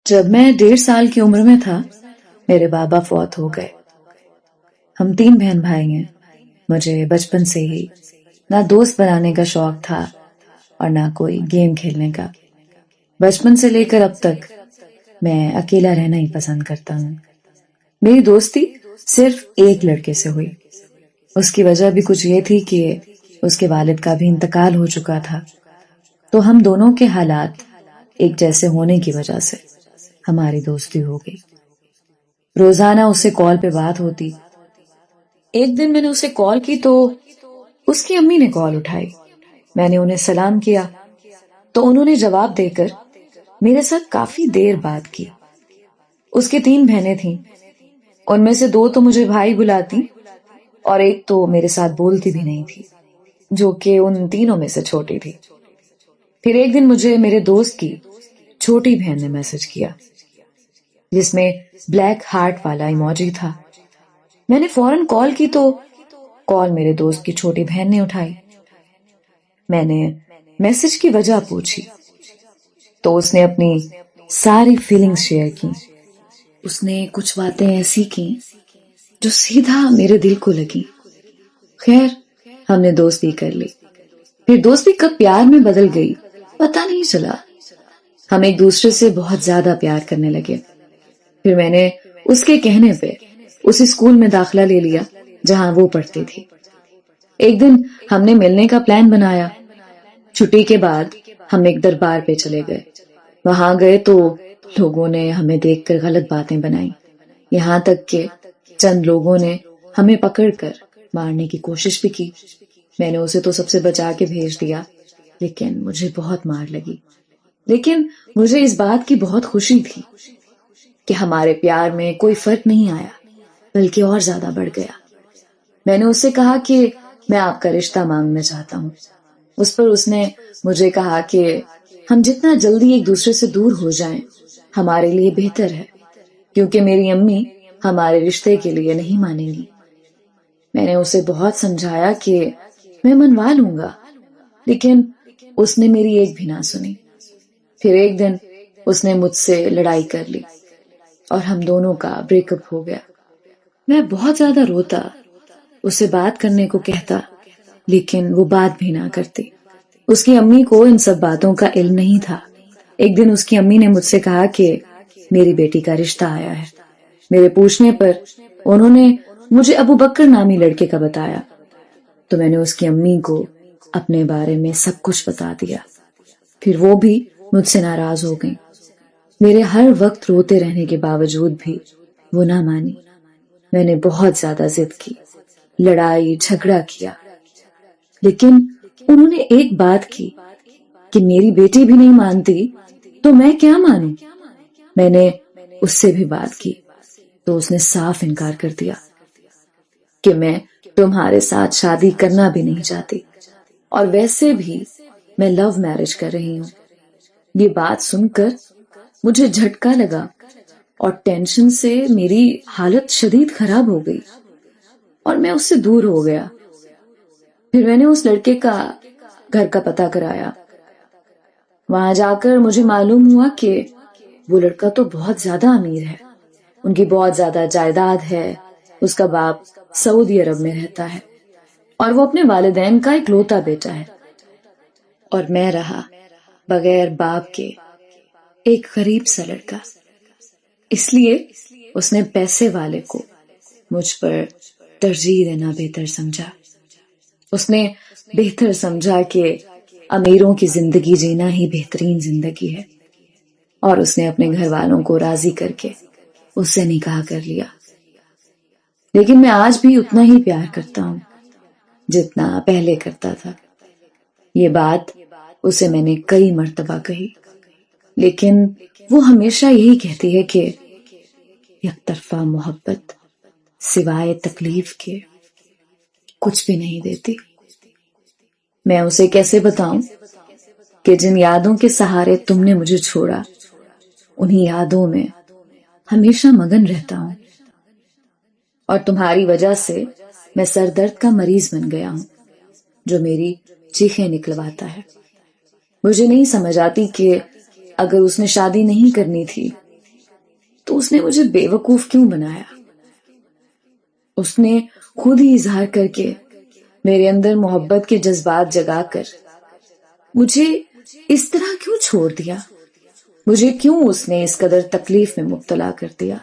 جب میں 1.5 سال کی عمر میں تھا میرے بابا فوت ہو گئے۔ ہم 3 بہن بھائی ہیں۔ مجھے بچپن سے ہی نہ دوست بنانے کا شوق تھا اور نہ کوئی گیم کھیلنے کا۔ بچپن سے لے کر اب تک میں اکیلا رہنا ہی پسند کرتا ہوں۔ میری دوستی صرف ایک لڑکے سے ہوئی۔ اس کی وجہ بھی کچھ یہ تھی کہ اس کے والد کا بھی انتقال ہو چکا تھا، تو ہم دونوں کے حالات ایک جیسے ہونے کی وجہ سے ہماری دوستی ہو گئی۔ روزانہ اس سے کال پہ بات ہوتی۔ ایک دن میں نے اسے کال کی تو اس کی امی نے کال اٹھائی۔ میں نے انہیں سلام کیا تو انہوں نے جواب دے کر میرے ساتھ کافی دیر بات کی۔ اس کی 3 بہنیں تھیں، ان میں سے 2 تو مجھے بھائی بلاتی اور ایک تو میرے ساتھ بولتی بھی نہیں تھی، جو کہ ان تینوں میں سے چھوٹی تھی۔ پھر ایک دن مجھے میرے دوست کی چھوٹی بہن نے میسج کیا جس میں بلیک ہارٹ والا ایموجی تھا۔ میں نے فوراً کال کی تو کال میرے دوست کی چھوٹی بہن نے اٹھائی۔ میں نے میسج کی وجہ پوچھی تو اس نے اپنی ساری فیلنگز شیئر کی۔ اس نے کچھ باتیں ایسی کی جو سیدھا میرے دل کو لگی۔ خیر، ہم نے دوستی کر لی۔ پھر دوستی کب پیار میں بدل گئی پتہ نہیں چلا۔ ہم ایک دوسرے سے بہت زیادہ پیار کرنے لگے۔ پھر میں نے اس کے کہنے پہ اسی اسکول میں داخلہ لے لیا جہاں وہ پڑھتی تھی۔ ایک دن ہم نے ملنے کا پلان بنایا۔ چھٹی کے بعد ہم ایک دربار پہ چلے گئے۔ وہاں گئے تو لوگوں نے ہمیں دیکھ کر غلط باتیں بنائی، یہاں تک کہ چند لوگوں نے ہمیں پکڑ کر مارنے کی کوشش بھی کی۔ میں نے اسے تو سب سے بچا کے بھیج دیا، لیکن مجھے بہت مار لگی۔ لیکن مجھے اس بات کی بہت خوشی تھی کہ ہمارے پیار میں کوئی فرق نہیں آیا، بلکہ اور زیادہ بڑھ گیا۔ میں نے اس سے کہا کہ میں آپ کا رشتہ مانگنا چاہتا ہوں۔ اس پر اس نے مجھے کہا کہ ہم جتنا جلدی ایک دوسرے سے دور ہو جائیں ہمارے لیے بہتر ہے، کیونکہ میری امی ہمارے رشتے کے لیے نہیں مانیں گی۔ میں نے اسے بہت سمجھایا کہ میں منوا لوں گا، لیکن اس نے میری ایک بھی نہ سنی۔ پھر ایک دن اس نے مجھ سے لڑائی کر لی اور ہم دونوں کا بریک اپ ہو گیا۔ میں بہت زیادہ روتا، اس سے بات کرنے کو کہتا، لیکن وہ بات بھی نہ کرتی۔ اس کی امی کو ان سب باتوں کا علم نہیں تھا۔ ایک دن اس کی امی نے مجھ سے کہا کہ میری بیٹی کا رشتہ آیا ہے۔ میرے پوچھنے پر انہوں نے مجھے ابو بکر نامی لڑکے کا بتایا، تو میں نے اس کی امی کو اپنے بارے میں سب کچھ بتا دیا۔ پھر وہ بھی مجھ سے ناراض ہو گئیں۔ میرے ہر وقت روتے رہنے کے باوجود بھی وہ نہ مانی۔ میں نے بہت زیادہ ضد کی، لڑائی جھگڑا کیا، لیکن انہوں نے ایک بات کی کہ میری بیٹی بھی نہیں مانتی تو میں کیا مانوں۔ میں نے اس سے بھی بات کی تو اس نے صاف انکار کر دیا کہ میں تمہارے ساتھ شادی کرنا بھی نہیں چاہتی، اور ویسے بھی میں لو میرج کر رہی ہوں۔ یہ بات سن کر مجھے جھٹکا لگا اور ٹینشن سے میری حالت شدید خراب ہو گئی اور میں اس سے دور ہو گیا۔ پھر میں نے اس لڑکے کا گھر کا پتہ کرایا۔ وہاں جا کر مجھے معلوم ہوا کہ وہ لڑکا تو بہت زیادہ امیر ہے، ان کی بہت زیادہ جائیداد ہے، اس کا باپ سعودی عرب میں رہتا ہے اور وہ اپنے والدین کا اکلوتا بیٹا ہے، اور میں رہا بغیر باپ کے ایک غریب سا لڑکا۔ اس لیے اس نے پیسے والے کو مجھ پر ترجیح دینا بہتر سمجھا۔ اس نے بہتر سمجھا کہ امیروں کی زندگی جینا ہی بہترین زندگی ہے، اور اس نے اپنے گھر والوں کو راضی کر کے اس سے نکاح کر لیا۔ لیکن میں آج بھی اتنا ہی پیار کرتا ہوں جتنا پہلے کرتا تھا۔ یہ بات اسے میں نے کئی مرتبہ کہی، لیکن وہ ہمیشہ یہی کہتی ہے کہ یک طرفہ محبت سوائے تکلیف کے کچھ بھی نہیں دیتی۔ میں اسے کیسے بتاؤں کہ جن یادوں کے سہارے تم نے مجھے چھوڑا، انہی یادوں میں ہمیشہ مگن رہتا ہوں، اور تمہاری وجہ سے میں سر درد کا مریض بن گیا ہوں جو میری چیخیں نکلواتا ہے۔ مجھے نہیں سمجھ آتی کہ اگر اس نے شادی نہیں کرنی تھی تو اس نے مجھے بیوقوف کیوں بنایا؟ اس نے خود ہی اظہار کر کے میرے اندر محبت کے جذبات جگا کر مجھے اس طرح کیوں چھوڑ دیا؟ مجھے کیوں اس نے اس قدر تکلیف میں مبتلا کر دیا؟